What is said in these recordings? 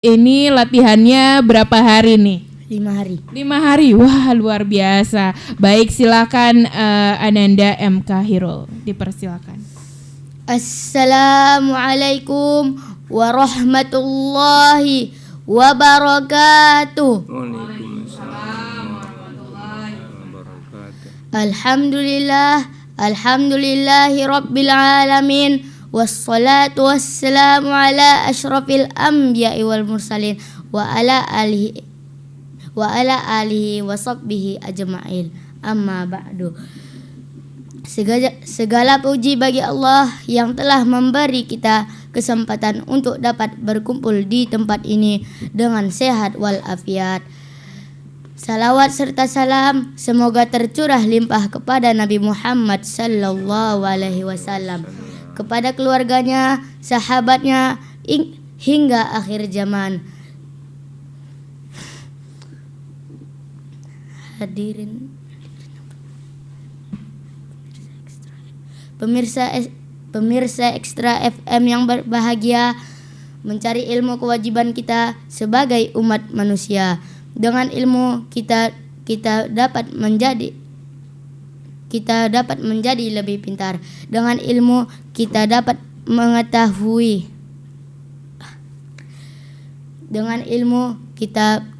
Ini latihannya berapa hari nih? 5 hari. 5 hari, wah luar biasa. Baik, silakan Ananda M. Kahirul, dipersilakan. Assalamualaikum warahmatullahi wabarakatuh. Waalaikumsalam warahmatullahi wabarakatuh. Alhamdulillahi rabbil alamin. Wassalatu wassalamu ala asyrafil anbiya'i wal mursalin wa ala alihi wa sahbihi ajma'in. Amma ba'du. Segala puji bagi Allah yang telah memberi kita kesempatan untuk dapat berkumpul di tempat ini dengan sehat walafiat. Salawat serta salam semoga tercurah limpah kepada Nabi Muhammad sallallahu alaihi wasallam, kepada keluarganya, sahabatnya hingga akhir zaman. Hadirin pemirsa Ekstra FM yang berbahagia, mencari ilmu kewajiban kita sebagai umat manusia. Dengan ilmu kita dapat menjadi lebih pintar. Dengan ilmu kita dapat mengetahui. Dengan ilmu kita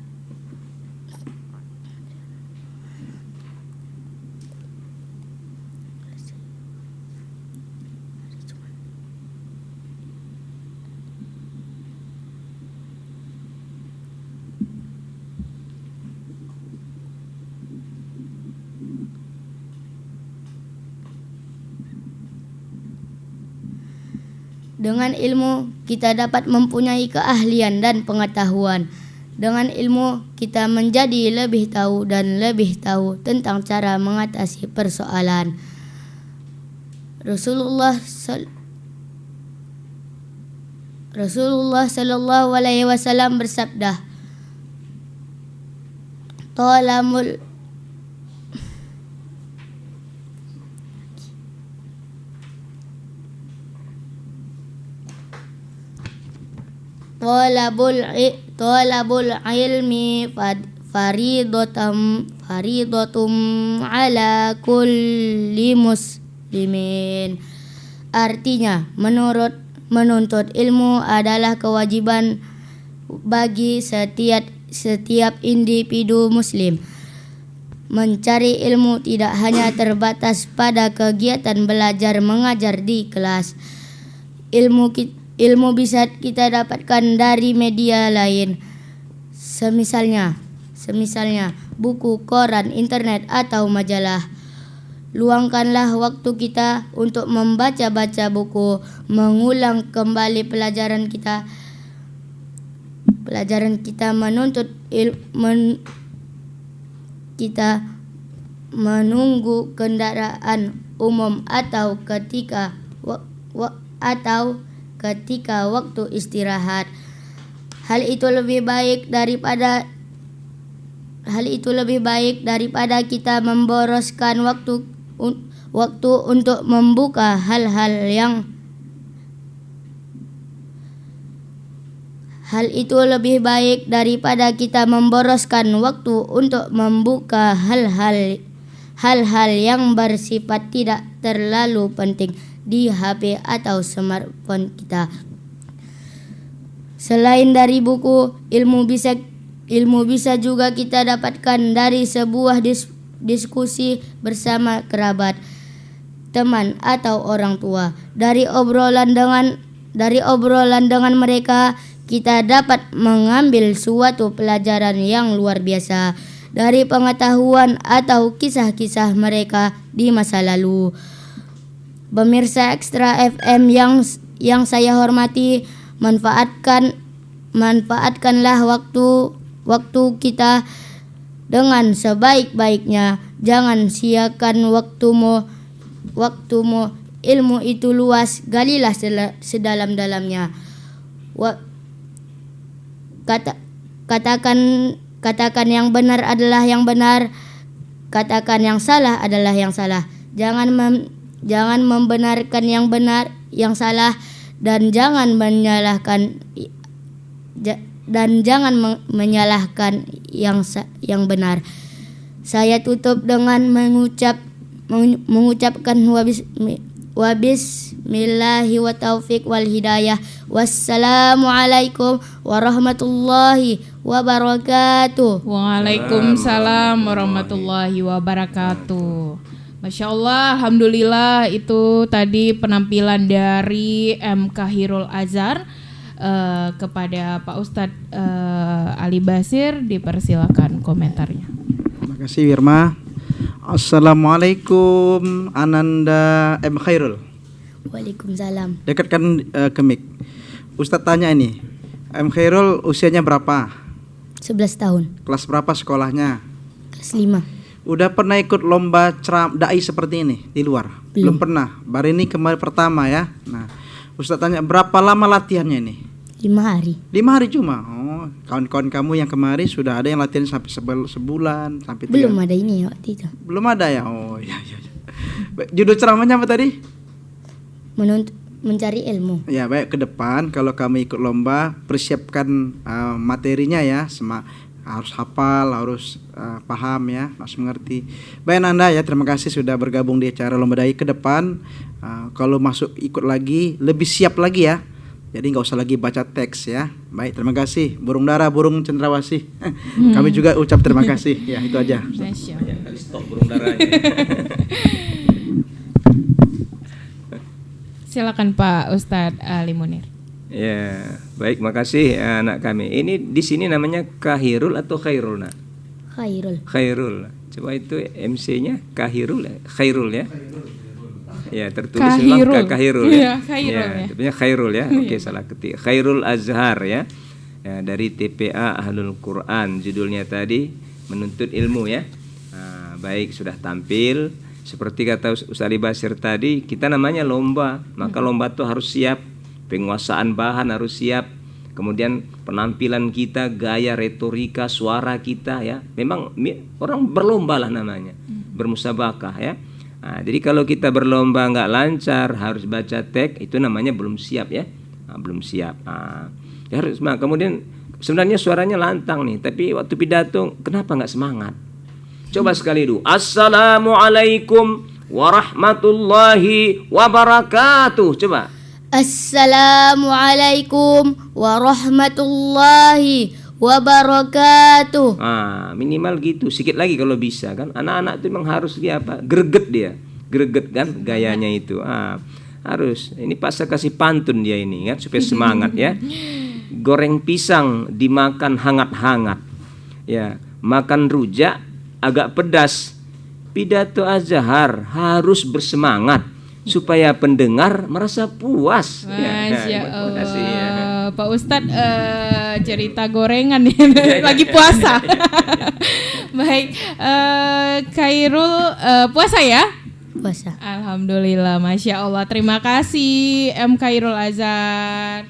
Dengan ilmu kita dapat mempunyai keahlian dan pengetahuan. Dengan ilmu kita menjadi lebih tahu dan lebih tahu tentang cara mengatasi persoalan. Rasulullah sallallahu alaihi wasallam bersabda, Thalabul ilmi faridatum ala kulli muslimin. Artinya, menuntut ilmu adalah kewajiban bagi setiap individu muslim. Mencari ilmu tidak hanya terbatas pada kegiatan belajar mengajar di kelas. Ilmu bisa kita dapatkan dari media lain, semisalnya buku, koran, internet, atau majalah. Luangkanlah waktu kita untuk membaca-baca buku, mengulang kembali pelajaran kita kita menunggu kendaraan umum atau ketika waktu istirahat. Hal itu lebih baik daripada kita memboroskan waktu untuk membuka hal-hal yang bersifat tidak terlalu penting di HP atau smartphone kita. Selain dari buku, ilmu bisa juga kita dapatkan dari sebuah diskusi bersama kerabat, teman, atau orang tua. Dari obrolan dengan mereka, kita dapat mengambil suatu pelajaran yang luar biasa dari pengetahuan atau kisah-kisah mereka di masa lalu. Pemirsa Ekstra FM yang saya hormati, manfaatkanlah waktu kita dengan sebaik-baiknya. Jangan sia-siakan waktumu. Ilmu itu luas, galilah sedalam-dalamnya. Katakan yang benar adalah yang benar, katakan yang salah adalah yang salah. Jangan membenarkan yang salah, dan jangan dan jangan menyalahkan yang benar. Saya tutup dengan mengucapkan wabismillahi wa taufiq wal hidayah. Wassalamualaikum warahmatullahi wabarakatuh. Waalaikumsalam warahmatullahi wabarakatuh. Masya Allah, alhamdulillah itu tadi penampilan dari M. Kahirul Azhar. Kepada Pak Ustadz Ali Basir, dipersilakan komentarnya. Terima kasih Wirma. Assalamualaikum Ananda M. Khairul. Waalaikumsalam. Dekatkan ke mic. Ustadz tanya ini, M. Khairul usianya berapa? 11 tahun. Kelas berapa sekolahnya? Kelas 5. Udah pernah ikut lomba dai seperti ini di luar? Belum pernah. Baru ini kemarin pertama ya. Nah, Ustadz tanya berapa lama latihannya ini? 5 hari. 5 hari cuma. Oh, kawan-kawan kamu yang kemarin sudah ada yang latihan sampai sebulan, sampai Belum ada ini waktu itu. Belum ada ya. Oh iya. Judul ceramahnya apa tadi? Mencari ilmu. Ya baik, ke depan kalau kamu ikut lomba persiapkan materinya ya, harus hafal, harus paham ya, harus mengerti. Baik Anda ya, terima kasih sudah bergabung di acara Lomba Dai. Ke depan kalau masuk ikut lagi lebih siap lagi ya. Jadi nggak usah lagi baca teks ya. Baik, terima kasih. Burung dara, burung cendrawasih. Kami juga ucap terima kasih. Ya itu aja. Stop burung darahnya. Silakan Pak Ustadz Ali Munir. Ya, baik, makasih anak kami. Ini di sini namanya Kahirul atau Khairul, nak? Khairul. Khairul. Coba itu MC-nya Kahirul ya? Khairul ya? Ya, tertulis Kahirul. memang Kahirul ya. Iya, Khairul ya. Tentunya Khairul ya. Oke, salah ketik. Khairul Azhar ya. Ya, dari TPA Ahlul Quran, judulnya tadi menuntut ilmu ya. Nah, baik, sudah tampil. Seperti kata Ustaz Ali Basir tadi, kita namanya lomba, maka lomba itu harus siap, penguasaan bahan harus siap, kemudian penampilan kita, gaya retorika, suara kita ya, memang orang berlomba lah namanya, bermusabakah ya. Nah, jadi kalau kita berlomba nggak lancar, harus baca teks, itu namanya belum siap ya, belum siap. Ya harus, kemudian sebenarnya suaranya lantang nih, tapi waktu pidato kenapa nggak semangat? Coba sekali dulu. Assalamualaikum warahmatullahi wabarakatuh. Coba. Assalamualaikum warahmatullahi wabarakatuh. Minimal gitu. Sikit lagi kalau bisa kan. Anak-anak itu memang harus dia apa? Greget dia. Greget kan gayanya itu. Harus. Ini pasal kasih pantun dia ini kan supaya semangat ya. Goreng pisang dimakan hangat-hangat. Ya, makan rujak agak pedas. Pidato Azhar harus bersemangat supaya pendengar merasa puas. Masya Allah. Ya. Pak Ustadz cerita gorengan ya, lagi puasa. Baik, Khairul puasa ya? Puasa. Alhamdulillah, Masya Allah. Terima kasih M. Khairul Azhar.